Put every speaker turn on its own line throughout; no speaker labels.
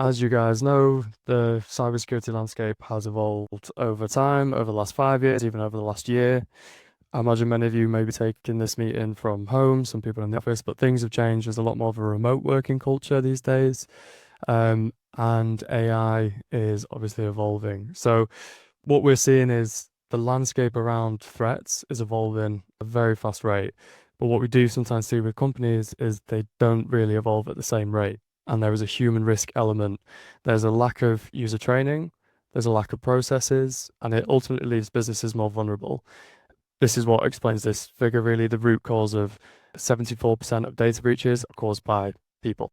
As you guys know, the cybersecurity landscape has evolved over time, over the last 5 years, even over the last year. I imagine many of you may be taking this meeting from home, some people in the office, but things have changed. There's a lot more of a remote working culture these days. And AI is obviously evolving. So what we're seeing is the landscape around threats is evolving at a very fast rate. But what we do sometimes see with companies is they don't really evolve at the same rate. And there is a human risk element. There's a lack of user training, there's a lack of processes, and it ultimately leaves businesses more vulnerable. This is what explains this figure really. The root cause of 74% of data breaches are caused by people.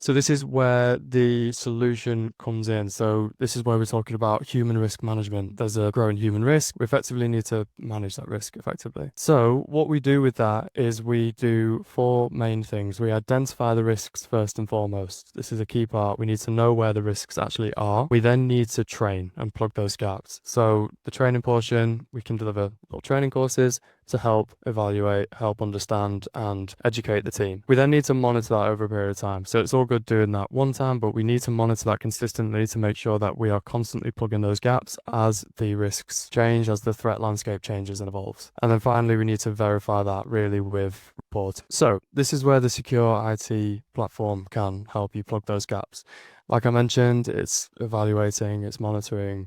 So this is where the solution comes in. So this is where we're talking about human risk management. There's a growing human risk. We effectively need to manage that risk effectively. So what we do with that is we do four main things. We identify the risks first and foremost. This is a key part. We need to know where the risks actually are. We then need to train and plug those gaps. So the training portion, we can deliver little training courses to help evaluate, help understand, and educate the team. We then need to monitor that over a period of time. So it's all good doing that one time, but we need to monitor that consistently to make sure that we are constantly plugging those gaps as the risks change, as the threat landscape changes and evolves. And then finally, we need to verify that really with reporting. So this is where the secure IT platform can help you plug those gaps. Like I mentioned, it's evaluating, it's monitoring,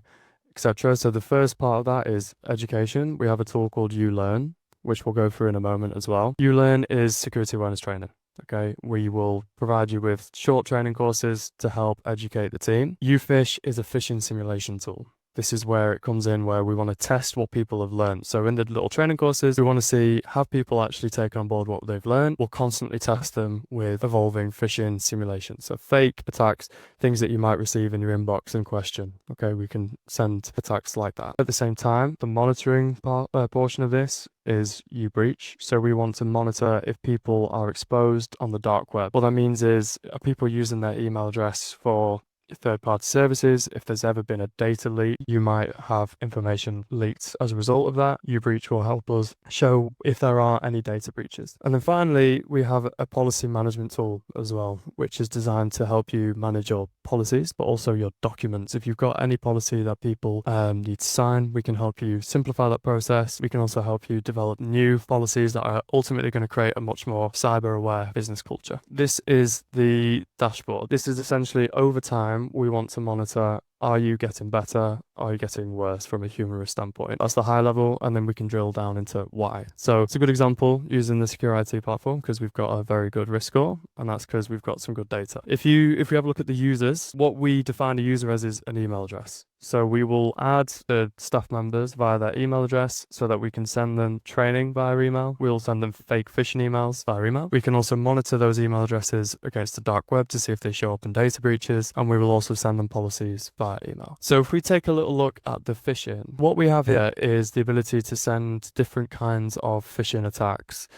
etc. So the first part of that is education. We have a tool called ULearn, which we'll go through in a moment as well. ULearn is security awareness training. Okay, we will provide you with short training courses to help educate the team. UPhish is a phishing simulation tool. This is where it comes in, where we want to test what people have learned. So in the little training courses, we want to see, have people actually taken on board what they've learned? We'll constantly test them with evolving phishing simulations. So fake attacks, things that you might receive in your inbox in question. Okay, we can send attacks like that. At the same time, the monitoring portion of this is UBreach. So we want to monitor if people are exposed on the dark web. What that means is, are people using their email address for third-party services? If there's ever been a data leak, you might have information leaked as a result of that. UBreach will help us show if there are any data breaches. And then finally, we have a policy management tool as well, which is designed to help you manage your policies, but also your documents. If you've got any policy that people need to sign, we can help you simplify that process. We can also help you develop new policies that are ultimately going to create a much more cyber-aware business culture. This is the dashboard. This is essentially over time, we want to monitor, are you getting better? Are you getting worse from a human risk standpoint? That's the high level, and then we can drill down into why. So it's a good example using the Secure IT platform because we've got a very good risk score, and that's because we've got some good data. If we have a look at the users, what we define a user as is an email address. So we will add the staff members via their email address so that we can send them training via email. We'll send them fake phishing emails via email. We can also monitor those email addresses against the dark web to see if they show up in data breaches, and we will also send them policies via email. So if we take a little look at the phishing, what we have here is the ability to send different kinds of phishing attacks.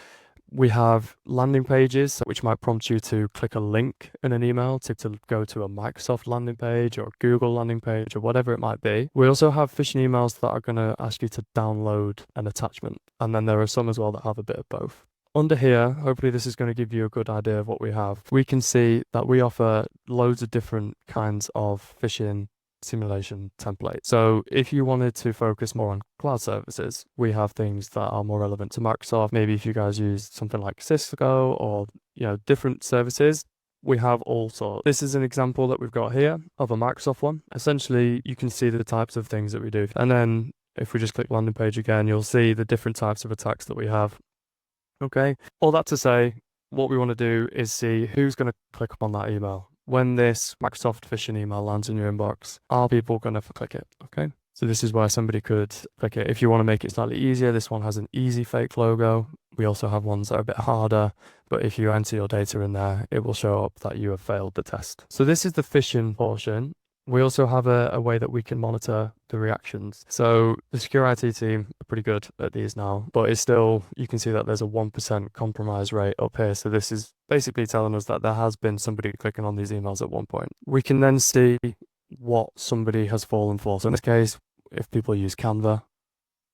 We have landing pages, which might prompt you to click a link in an email to go to a Microsoft landing page or a Google landing page or whatever it might be. We also have phishing emails that are going to ask you to download an attachment. And then there are some as well that have a bit of both. Under here, hopefully this is going to give you a good idea of what we have. We can see that we offer loads of different kinds of phishing simulation template. So if you wanted to focus more on cloud services, we have things that are more relevant to Microsoft. Maybe if you guys use something like Cisco or different services, we have all sorts. This is an example that we've got here of a Microsoft one. Essentially, you can see the types of things that we do. And then if we just click landing page again, you'll see the different types of attacks that we have. Okay, all that to say, what we want to do is see who's going to click upon that email. When this Microsoft phishing email lands in your inbox, are people going to click it? Okay, so this is where somebody could click it. If you want to make it slightly easier, this one has an easy fake logo. We also have ones that are a bit harder, but if you enter your data in there, it will show up that you have failed the test. So this is the phishing portion. We also have a way that we can monitor the reactions. So the Secure IT team are pretty good at these now, but it's still, you can see that there's a 1% compromise rate up here. So this is basically telling us that there has been somebody clicking on these emails at one point. We can then see what somebody has fallen for. So in this case, if people use Canva,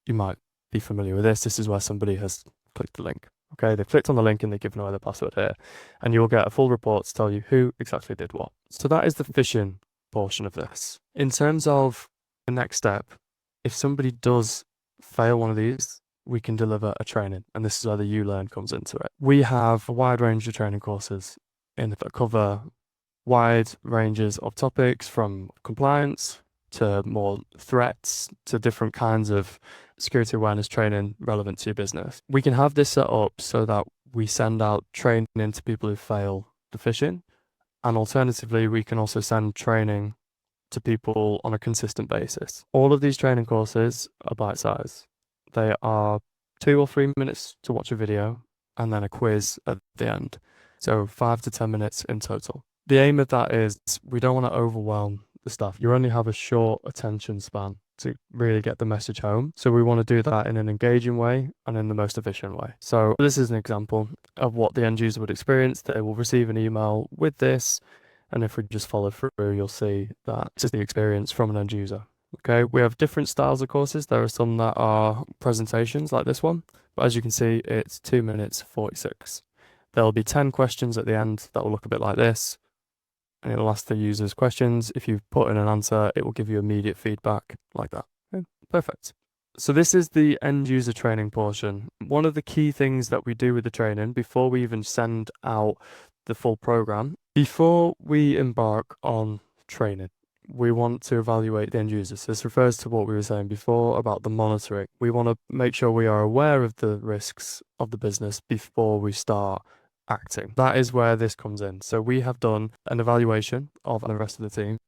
you might be familiar with this. This is where somebody has clicked the link. Okay, they've clicked on the link and they've given away their password here, and you'll get a full report to tell you who exactly did what. So that is the phishing portion of this. In terms of the next step, if somebody does fail one of these, we can deliver a training, and this is where the U-Learn comes into it. We have a wide range of training courses that cover wide ranges of topics, from compliance to more threats to different kinds of security awareness training relevant to your business. We can have this set up so that we send out training to people who fail the phishing, and alternatively, we can also send training to people on a consistent basis. All of these training courses are bite-sized. They are 2 or 3 minutes to watch a video and then a quiz at the end. So 5 to 10 minutes in total. The aim of that is we don't want to overwhelm the staff. You only have a short attention span to really get the message home. So we want to do that in an engaging way and in the most efficient way. So this is an example of what the end user would experience. They will receive an email with this, and if we just follow through, you'll see that this is the experience from an end user. Okay, we have different styles of courses. There are some that are presentations like this one, but as you can see, it's 2 minutes 46. There'll be 10 questions at the end that will look a bit like this, and it'll ask the users questions. If you put in an answer, it will give you immediate feedback like that. Okay, perfect. So this is the end user training portion. One of the key things that we do with the training before we even send out the full program, before we embark on training, we want to evaluate the end users. So this refers to what we were saying before about the monitoring. We want to make sure we are aware of the risks of the business before we start acting. That is where this comes in. So we have done an evaluation of the rest of the team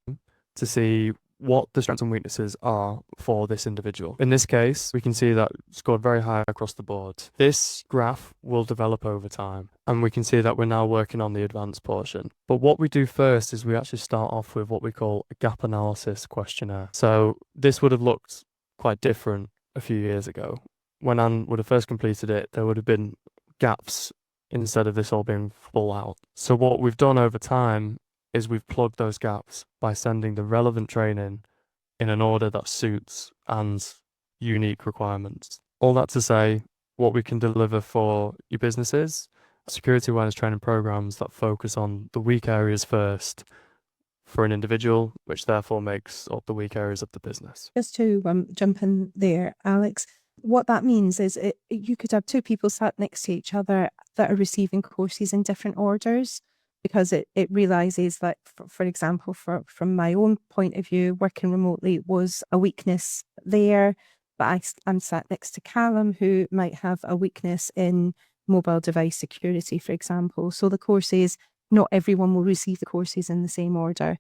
to see what the strengths and weaknesses are for this individual. In this case, we can see that scored very high across the board. This graph will develop over time, and we can see that we're now working on the advanced portion. But what we do first is we actually start off with what we call a gap analysis questionnaire. So this would have looked quite different a few years ago. When Anne would have first completed it, there would have been gaps instead of this all being full out. So what we've done over time is we've plugged those gaps by sending the relevant training in an order that suits Anne's unique requirements. All that to say, what we can deliver for your businesses, security awareness training programs that focus on the weak areas first for an individual, which therefore makes up the weak areas of the business.
Just to jump in there, Alex, what that means is you could have two people sat next to each other that are receiving courses in different orders, because it realizes that, for example, from my own point of view, working remotely was a weakness there, but I'm sat next to Callum, who might have a weakness in mobile device security, for example. So the courses, not everyone will receive the courses in the same order,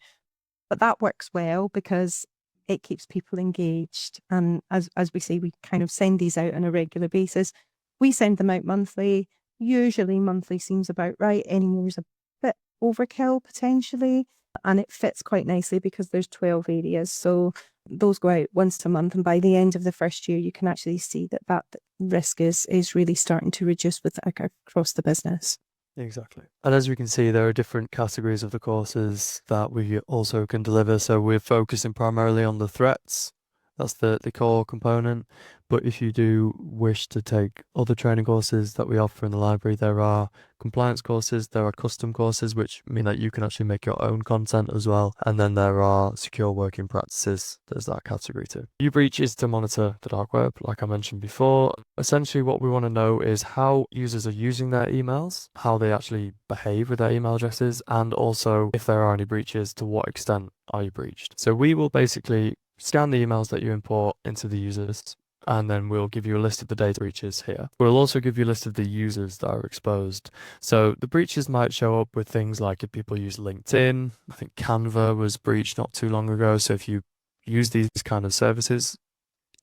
but that works well because it keeps people engaged. And as we say, we kind of send these out on a regular basis. We send them out monthly. Usually monthly seems about right. Any more is a bit overkill potentially. And it fits quite nicely because there's 12 areas. So those go out once a month. And by the end of the first year, you can actually see that risk is really starting to reduce across the business.
Exactly. And as we can see, there are different categories of the courses that we also can deliver. So we're focusing primarily on the threats. That's the core component. But if you do wish to take other training courses that we offer in the library, there are compliance courses, there are custom courses, which mean that you can actually make your own content as well. And then there are secure working practices. There's that category too. Ubreach is to monitor the dark web, like I mentioned before. Essentially, what we want to know is how users are using their emails, how they actually behave with their email addresses, and also if there are any breaches, to what extent are you breached. So we will basically scan the emails that you import into the users, and then we'll give you a list of the data breaches here. We'll also give you a list of the users that are exposed. So the breaches might show up with things like if people use LinkedIn. I think Canva was breached not too long ago. So if you use these kind of services,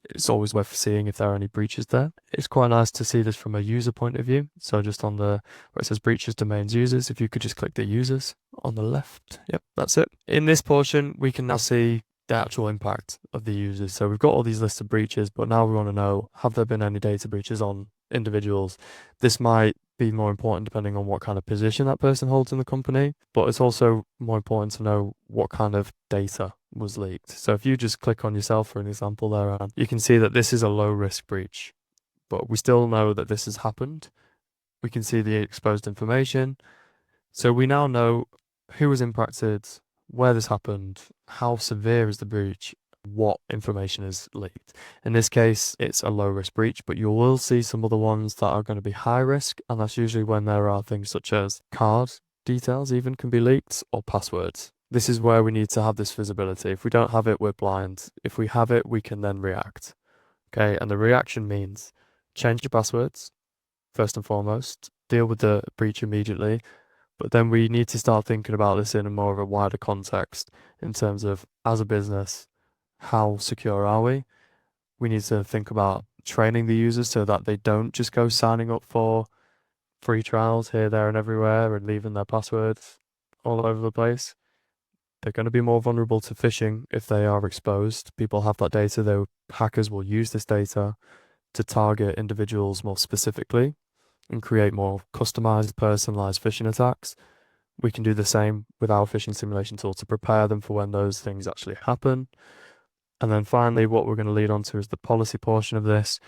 it's always worth seeing if there are any breaches there. It's quite nice to see this from a user point of view. So just on where it says breaches, domains, users, if you could just click the users on the left. Yep, that's it. In this portion, we can now see the actual impact of the users. So we've got all these lists of breaches, but now we want to know, have there been any data breaches on individuals? This might be more important depending on what kind of position that person holds in the company, but it's also more important to know what kind of data was leaked. So if you just click on yourself for an example there, you can see that this is a low risk breach, but we still know that this has happened. We can see the exposed information. So we now know who was impacted, where this happened, how severe is the breach, what information is leaked. In this case, it's a low risk breach, but you will see some other ones that are going to be high risk, and that's usually when there are things such as card details even can be leaked, or passwords. This is where we need to have this visibility. If we don't have it, we're blind. If we have it, we can then react. Okay, and the reaction means change your passwords, first and foremost, deal with the breach immediately, but then we need to start thinking about this in a more of a wider context in terms of, as a business, how secure are we? We need to think about training the users so that they don't just go signing up for free trials here, there, and everywhere and leaving their passwords all over the place. They're going to be more vulnerable to phishing if they are exposed. People have that data, though hackers will use this data to target individuals more specifically and create more customized, personalized phishing attacks. We can do the same with our phishing simulation tool to prepare them for when those things actually happen. And then finally, what we're going to lead on to is the policy portion of this.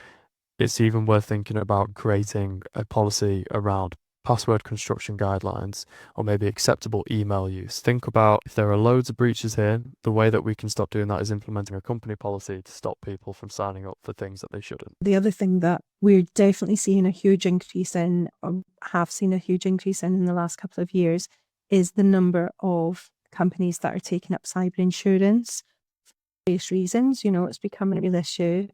It's even worth thinking about creating a policy around password construction guidelines or maybe acceptable email use. Think about, if there are loads of breaches here, the way that we can stop doing that is implementing a company policy to stop people from signing up for things that they shouldn't.
The other thing that we're definitely seeing a huge increase in, or have seen a huge increase in the last couple of years, is the number of companies that are taking up cyber insurance for various reasons. It's becoming a real issue.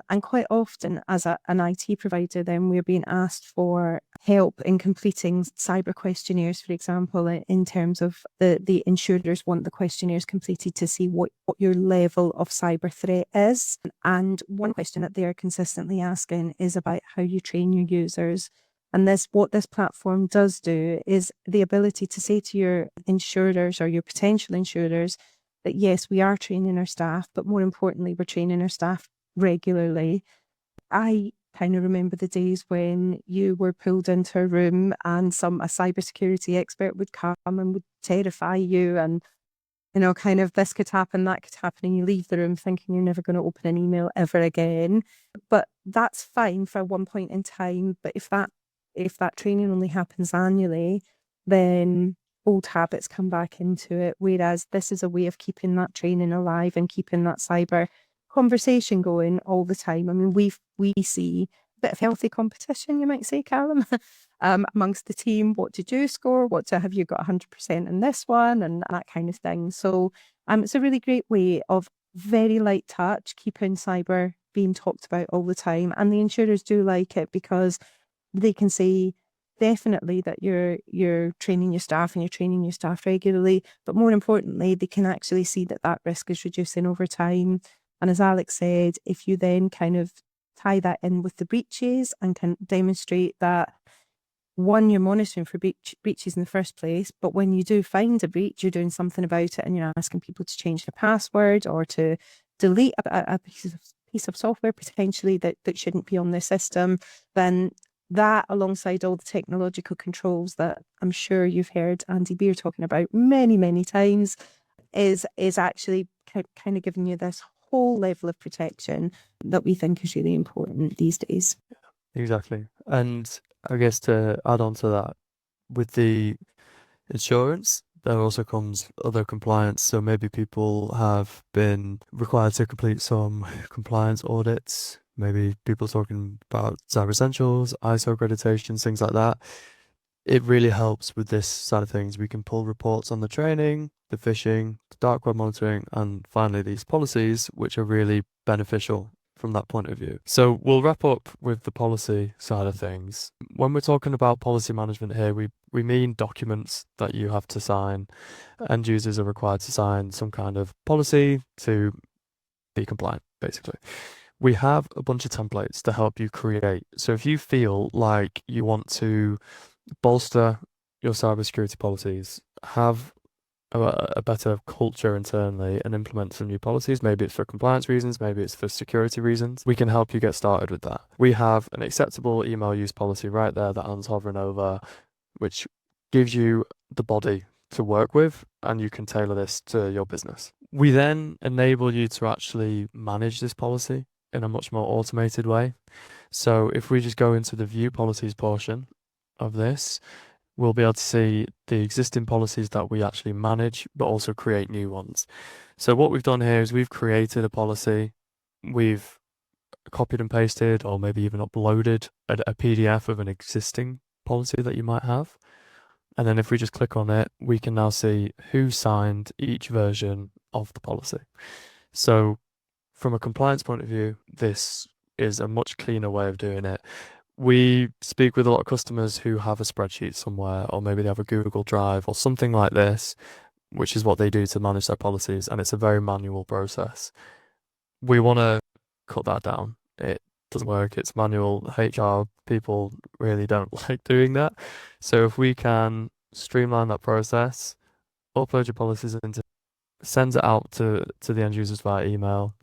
And quite often, as an IT provider, then we're being asked for help in completing cyber questionnaires, for example, in terms of the insurers want the questionnaires completed to see what your level of cyber threat is. And one question that they're consistently asking is about how you train your users. And what this platform does do is the ability to say to your insurers or your potential insurers that, yes, we are training our staff, but more importantly, we're training our staff regularly. I kind of remember the days when you were pulled into a room and a cybersecurity expert would come and would terrify you, and kind of this could happen, that could happen, and you leave the room thinking you're never going to open an email ever again. But that's fine for one point in time. But if that training only happens annually, then old habits come back into it. Whereas this is a way of keeping that training alive and keeping that cyber conversation going all the time. I mean, we see a bit of healthy competition, you might say, Callum, amongst the team. What did you score? Have you got 100% in this one? And that kind of thing. So it's a really great way of very light touch, keeping cyber being talked about all the time. And the insurers do like it because they can say definitely that you're training your staff and you're training your staff regularly. But more importantly, they can actually see that risk is reducing over time. And as Alex said, if you then kind of tie that in with the breaches and can demonstrate that, one, you're monitoring for breaches in the first place, but when you do find a breach, you're doing something about it and you're asking people to change their password or to delete a piece of software potentially that shouldn't be on their system, then that, alongside all the technological controls that I'm sure you've heard Andy Beer talking about many, many times, is actually kind of giving you this whole level of protection that we think is really important these days.
Exactly. And I guess to add on to that, with the insurance, there also comes other compliance. So maybe people have been required to complete some compliance audits. Maybe people talking about Cyber Essentials, ISO accreditations, things like that. It really helps with this side of things. We can pull reports on the training, the phishing, the dark web monitoring, and finally these policies, which are really beneficial from that point of view. So we'll wrap up with the policy side of things. When we're talking about policy management here, we mean documents that you have to sign. End users are required to sign some kind of policy to be compliant, basically. We have a bunch of templates to help you create. So if you feel like you want to bolster your cybersecurity policies, have a better culture internally and implement some new policies. Maybe it's for compliance reasons, maybe it's for security reasons. We can help you get started with that. We have an acceptable email use policy right there that Anne's hovering over, which gives you the body to work with, and you can tailor this to your business. We then enable you to actually manage this policy in a much more automated way. So if we just go into the view policies portion, of this, we'll be able to see the existing policies that we actually manage, but also create new ones. So what we've done here is we've created a policy, we've copied and pasted, or maybe even uploaded a PDF of an existing policy that you might have. And then if we just click on it, we can now see who signed each version of the policy. So from a compliance point of view, this is a much cleaner way of doing it. We speak with a lot of customers who have a spreadsheet somewhere, or maybe they have a Google Drive or something like this, which is what they do to manage their policies, and it's a very manual process. We want to cut that down. It doesn't work, it's manual. HR people really don't like doing that. So if we can streamline that process, upload your policies into, send it out to the end users via email,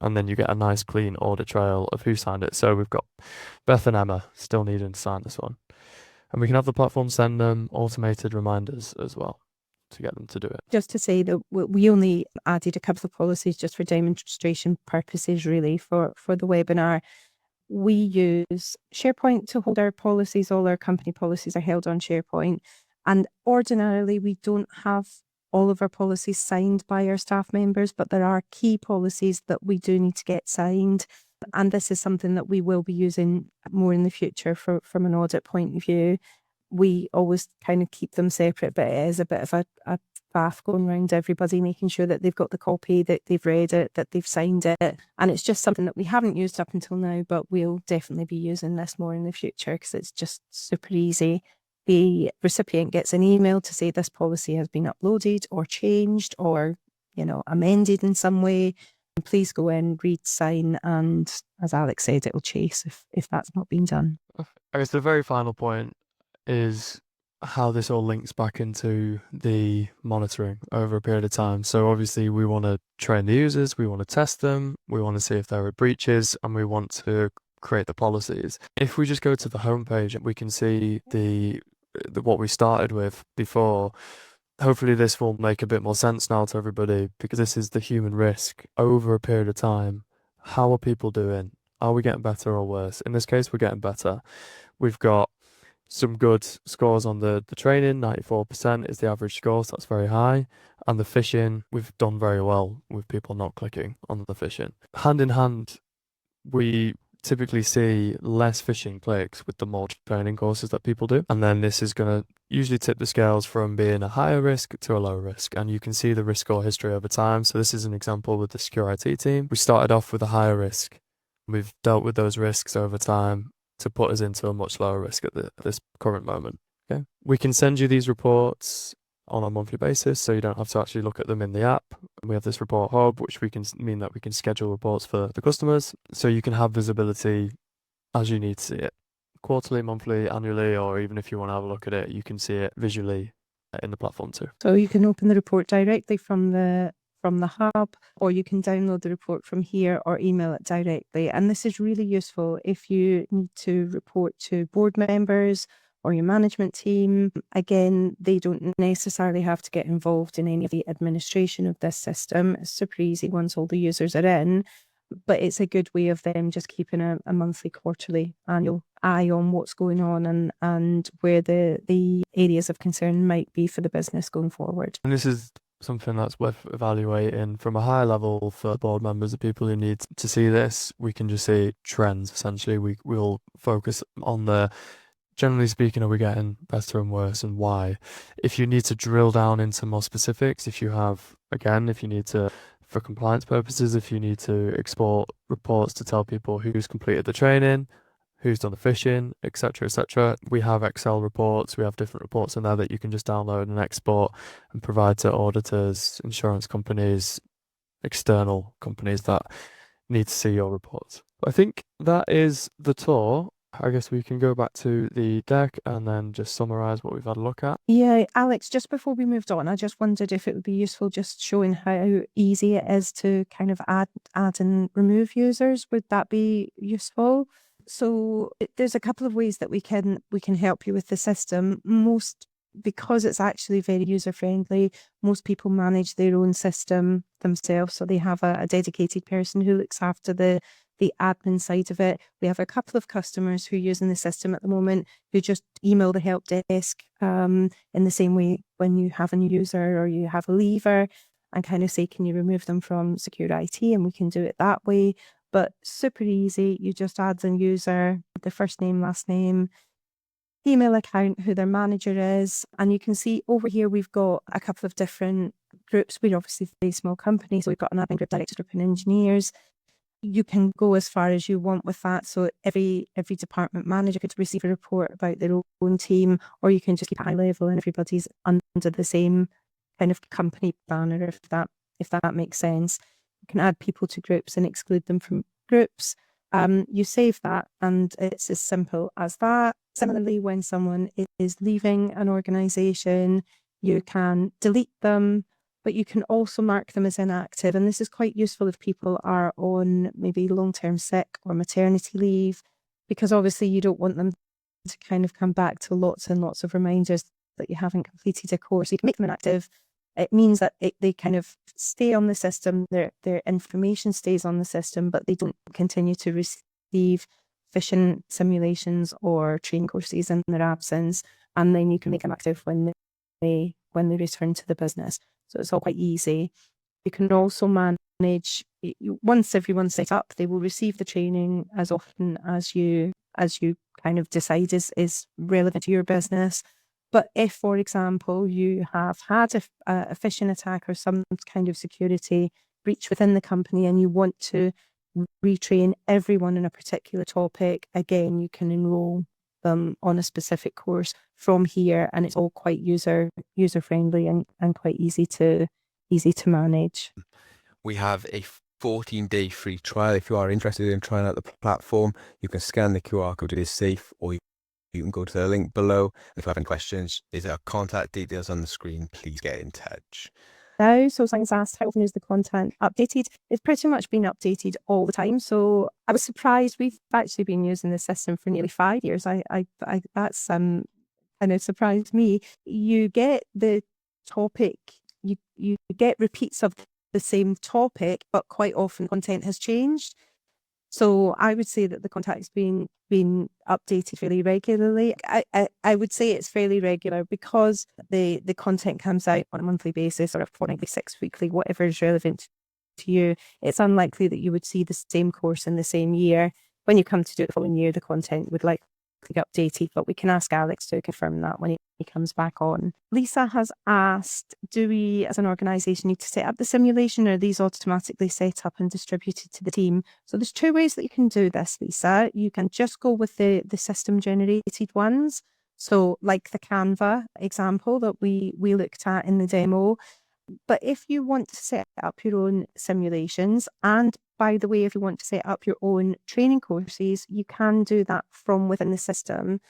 and then you get a nice clean audit trail of who signed it. So we've got Beth and Emma still needing to sign this one. And we can have the platform send them automated reminders as well to get them to do it.
Just to say that we only added a couple of policies just for demonstration purposes, really, for the webinar. We use SharePoint to hold our policies. All our company policies are held on SharePoint. And ordinarily, we don't have all of our policies signed by our staff members, but there are key policies that we do need to get signed. And this is something that we will be using more in the future from an audit point of view. We always kind of keep them separate, but it is a bit of a faff going around everybody, making sure that they've got the copy, that they've read it, that they've signed it. And it's just something that we haven't used up until now, but we'll definitely be using this more in the future because it's just super easy. The recipient gets an email to say this policy has been uploaded or changed or, amended in some way. And please go in, read, sign, and as Alex said, it'll chase if that's not been done.
I guess the very final point is how this all links back into the monitoring over a period of time. So obviously we want to train the users, we want to test them, we want to see if there are breaches, and we want to create the policies. If we just go to the homepage, we can see the what we started with before. Hopefully this will make a bit more sense now to everybody, because this is the human risk over a period of time. How are people doing? Are we getting better or worse? In this case, we're getting better. We've got some good scores on the training. 94% is the average score, so that's very high. And the phishing, we've done very well with people not clicking on the phishing. Hand in hand, we typically see less phishing clicks with the more training courses that people do. And then this is going to usually tip the scales from being a higher risk to a low risk. And you can see the risk score history over time. So this is an example with the secure IT team. We started off with a higher risk. We've dealt with those risks over time to put us into a much lower risk at this current moment. Okay, we can send you these reports on a monthly basis, so you don't have to actually look at them in the app. We have this report hub, which we can schedule reports for the customers, so you can have visibility as you need to see it, quarterly, monthly, annually, or even if you want to have a look at it, you can see it visually in the platform too.
So you can open the report directly from the hub, or you can download the report from here or email it directly. And this is really useful if you need to report to board members or your management team. Again, they don't necessarily have to get involved in any of the administration of this system. It's super easy once all the users are in, but it's a good way of them just keeping a monthly, quarterly, annual eye on what's going on and where the areas of concern might be for the business going forward.
And this is something that's worth evaluating from a higher level for board members, the people who need to see this. We can just see trends, essentially. We'll focus on the, generally speaking, are we getting better and worse, and why? If you need to drill down into more specifics, if you need to, for compliance purposes, if you need to export reports to tell people who's completed the training, who's done the phishing, etc., we have Excel reports, we have different reports in there that you can just download and export and provide to auditors, insurance companies, external companies that need to see your reports. I think that is the tour. I guess we can go back to the deck and then just summarize what we've had a look at.
Yeah, Alex, just before we moved on, I just wondered if it would be useful just showing how easy it is to kind of add and remove users. Would that be useful? So there's a couple of ways that we can help you with the system. Because it's actually very user friendly, most people manage their own system themselves. So they have a dedicated person who looks after the the admin side of it. We have a couple of customers who are using the system at the moment who just email the help desk in the same way when you have a new user or you have a leaver, and kind of say, can you remove them from secure IT? And we can do it that way. But super easy. You just add the user, the first name, last name, email account, who their manager is. And you can see over here, we've got a couple of different groups. We're obviously a very small company, so we've got an admin group, director group, and engineers. You can go as far as you want with that. So every department manager could receive a report about their own team, or you can just keep it high level and everybody's under the same kind of company banner, if that makes sense. You can add people to groups and exclude them from groups. You save that and it's as simple as that. Similarly, when someone is leaving an organization, you can delete them, but you can also mark them as inactive. And this is quite useful if people are on maybe long-term sick or maternity leave, because obviously you don't want them to kind of come back to lots and lots of reminders that you haven't completed a course. You can make them inactive. It means that they kind of stay on the system, their information stays on the system, but they don't continue to receive phishing simulations or training courses in their absence. And then you can make them active when they return to the business. So it's all quite easy. You can also manage, once everyone's set up, they will receive the training as often as you kind of decide is relevant to your business. But if, for example, you have had a phishing attack or some kind of security breach within the company and you want to retrain everyone in a particular topic, again, you can enroll them on a specific course from here, and it's all quite user friendly and quite easy to manage.
We have a 14-day free trial. If you are interested in trying out the platform, you can scan the QR code. It is safe, or you can go to the link below. If you have any questions, there's our contact details on the screen. Please get in touch.
Now, so someone's asked, how often is the content updated? It's pretty much been updated all the time. So I was surprised. We've actually been using the system for nearly 5 years. I that's kind of surprised me. You get the topic, you get repeats of the same topic, but quite often content has changed. So I would say that the contact's been updated fairly regularly. I would say it's fairly regular because the content comes out on a monthly basis or a fortnightly, 6 weekly, whatever is relevant to you. It's unlikely that you would see the same course in the same year. When you come to do it the following year, the content would likely get updated, but we can ask Alex to confirm that when he comes back on. Lisa has asked, do we as an organisation need to set up the simulation, or are these automatically set up and distributed to the team? So there's 2 ways that you can do this, Lisa. You can just go with the system generated ones. So like the Canva example that we looked at in the demo. But if you want to set up your own simulations, and by the way, if you want to set up your own training courses, you can do that from within the system.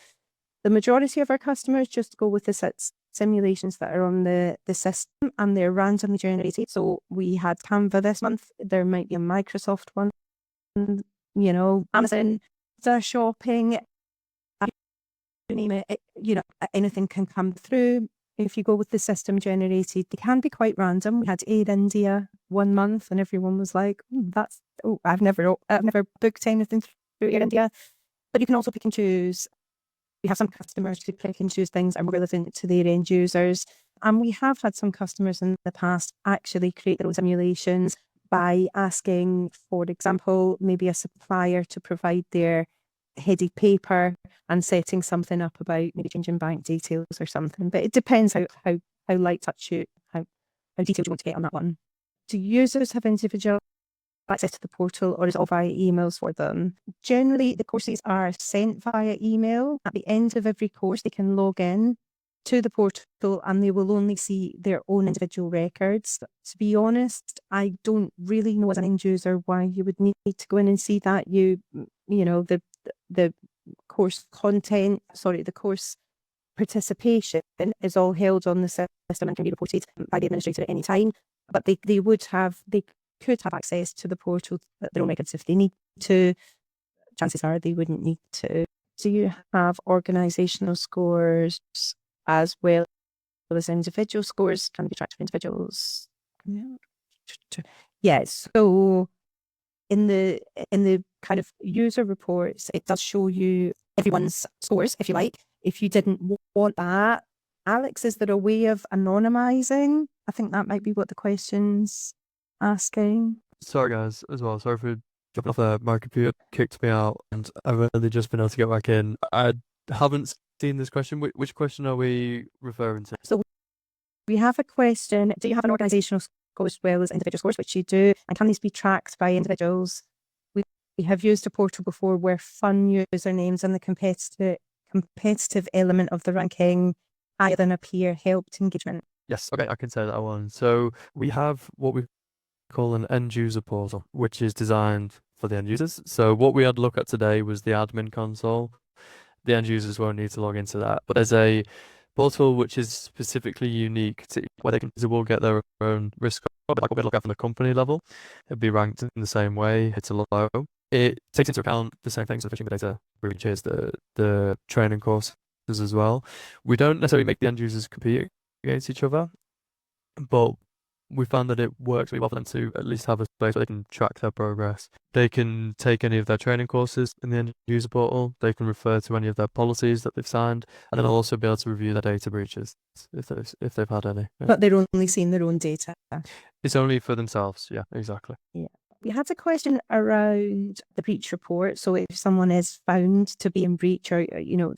The majority of our customers just go with the simulations that are on the system, and they're randomly generated. So we had Canva this month. There might be a Microsoft one, Amazon, their shopping, you name it, anything can come through. If you go with the system generated, they can be quite random. We had Air India 1 month and everyone was like, I've never booked anything through Air India. But you can also pick and choose. We have some customers who pick and choose things that are relevant to their end users. And we have had some customers in the past actually create their own simulations by asking, for example, maybe a supplier to provide their headed paper and setting something up about maybe changing bank details or something. But it depends how light touch how detailed you want to get on that one. Do users have individual access to the portal, or is it all via emails for them? Generally, the courses are sent via email. At the end of every course, they can log in to the portal and they will only see their own individual records. To be honest, I don't really know as an end user why you would need to go in and see that. The course content, the course participation is all held on the system and can be reported by the administrator at any time. But they could have access to the portal at their own records if they need to. Chances are they wouldn't need to. Do you have organisational scores as well as individual scores? Can be tracked for individuals? Yes. So in the kind of user reports, it does show you everyone's scores, if you like. If you didn't want that, Alex, is there a way of anonymizing? I think that might be what the question's asking.
Sorry guys, as well. Sorry for jumping off there. My computer kicked me out and I've only just been able to get back in. I haven't seen this question. Which question are we referring to?
So we have a question. Do you have an organisational score as well as individual scores, which you do? And can these be tracked by individuals? We have used a portal before where fun usernames and the competitive element of the ranking higher than a peer helped engagement.
Yes, okay, I can say that one. So we have what we call an end user portal, which is designed for the end users. So what we had to look at today was the admin console. The end users won't need to log into that, but there's a portal which is specifically unique to where they will get their own risk score, like what we look at from the company level. It'll be ranked in the same way, hits a low. It takes into account the same things, the phishing data breaches, the training courses as well. We don't necessarily make the end users compete against each other, but we found that it works really well for them to at least have a place where they can track their progress. They can take any of their training courses in the end user portal. They can refer to any of their policies that they've signed, and then they'll also be able to review their data breaches if they've had any. Yeah.
But they're only seeing their own data.
It's only for themselves. Yeah, exactly.
Yeah. We had a question around the breach report. So if someone is found to be in breach, or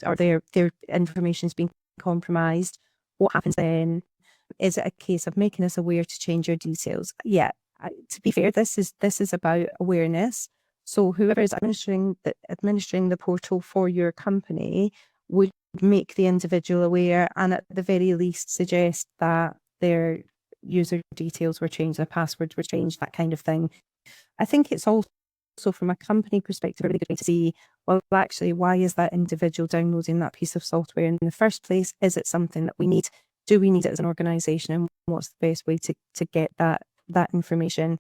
or their information is being compromised, what happens then? Is it a case of making us aware to change your details? Yeah. To be fair, this is about awareness. So whoever is administering the portal for your company would make the individual aware, and at the very least suggest that their user details were changed, their passwords were changed, that kind of thing. I think it's also, from a company perspective, a really good way to see, well, actually, why is that individual downloading that piece of software in the first place? Is it something that we need? Do we need it as an organisation? And what's the best way to get that information?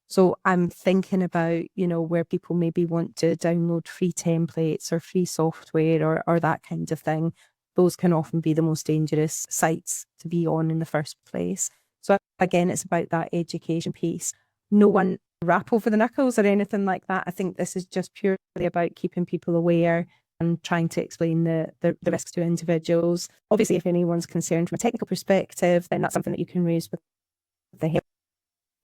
So I'm thinking about, where people maybe want to download free templates or free software or that kind of thing. Those can often be the most dangerous sites to be on in the first place. So again, it's about that education piece. No one rap over the knuckles or anything like that. I think this is just purely about keeping people aware and trying to explain the risks to individuals. Obviously, if anyone's concerned from a technical perspective, then that's something that you can raise with the help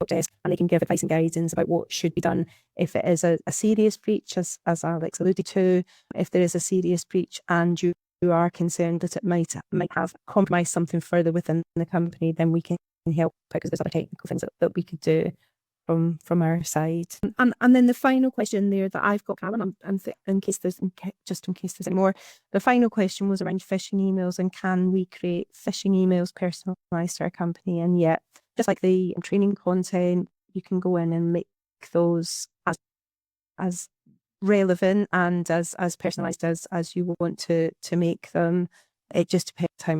desk, and they can give advice and guidance about what should be done if it is a serious breach, as Alex alluded to. If there is a serious breach and you are concerned that it might have compromised something further within the company, then we can help, because there's other technical things that we could do from our side. And then the final question there that I've got, Callum, in case there's any more, the final question was around phishing emails, and can we create phishing emails personalised to our company? And yet, just like the training content, you can go in and make those as relevant and as personalised as you want to make them. It just depends how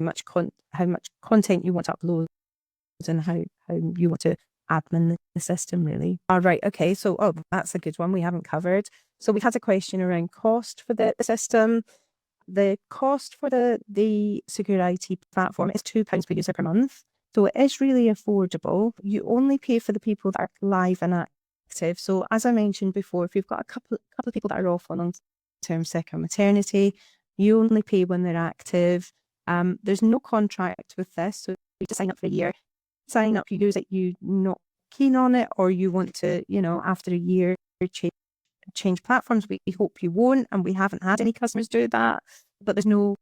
much content you want to upload and how you want to admin the system, really. All right, okay, so that's a good one we haven't covered. So we had a question around cost for the system. The cost for the Secure IT platform is £2 per user per month. So it is really affordable. You only pay for the people that are live and active. So as I mentioned before, if you've got a couple of people that are off on long-term sick or maternity, you only pay when they're active. There's no contract with this, so you just sign up for a year. Sign up, you use it, you're not keen on it, or you want to, after a year, change platforms. We hope you won't, and we haven't had any customers do that, but there's no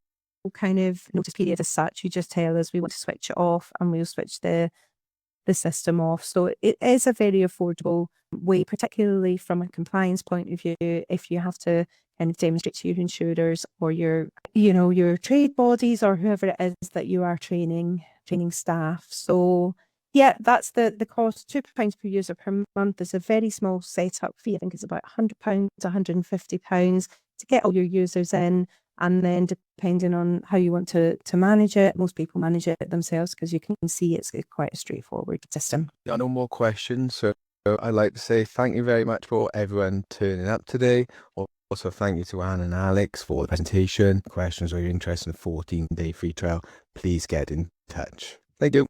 kind of notice period as such. You just tell us we want to switch it off, and we'll switch the system off. So it is a very affordable way, particularly from a compliance point of view, if you have to kind of demonstrate to your insurers or your trade bodies or whoever it is that you are training staff. So yeah, that's the cost. £2 per user per month. There's a very small setup fee. I think it's about £100 to £150 to get all your users in. And then depending on how you want to manage it, most people manage it themselves, because you can see it's quite a straightforward system.
There are no more questions. So I'd like to say thank you very much for everyone turning up today. Also, thank you to Anne and Alex for the presentation. Questions or you're interested in a 14-day free trial, please get in touch. Thank you.